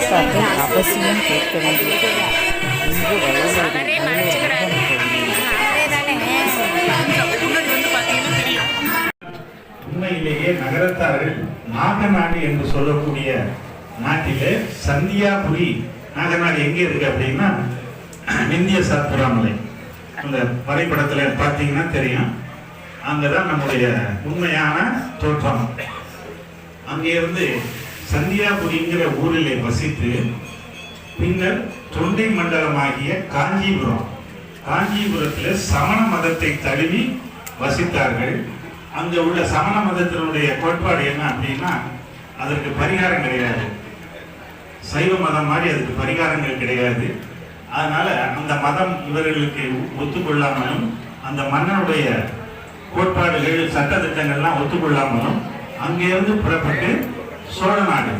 சாப்பாட்டை அவசியம் கேட்க வேண்டியது. இன்று உண்மையிலேயே நகரத்தார்கள் நாகநாடு என்று சொல்லக்கூடிய நாட்டிலே சந்தியாபுரி நாகநாடு எங்க இருக்கு அப்படின்னா இந்திய சாத்புராமலை அந்த வரைபடத்துல பார்த்தீங்கன்னா தெரியும். அங்கதான் நம்முடைய உண்மையான தோற்றம். அங்கிருந்து சந்தியாபுரிங்கிற ஊரிலே வசித்து பின்னர் தொண்டை மண்டலமாகிய காஞ்சிபுரத்தில் சமண மதத்தை தழுவி வசித்தார்கள். அங்க உள்ள சமண மதத்தினுடைய கோட்பாடு என்ன அப்படின்னா அதற்கு பரிகாரம் கிடையாது. சைவ மதம் மாதிரி அதுக்கு பரிகாரங்கள் கிடையாது. அதனால அந்த மதம் இவர்களுக்கு ஒத்துக்கொள்ளாமலும் அந்த மன்னனுடைய கோட்பாடுகள் சட்ட திட்டங்கள்லாம் ஒத்துக்கொள்ளாமலும் அங்கிருந்து புறப்பட்டு சோழ நாடு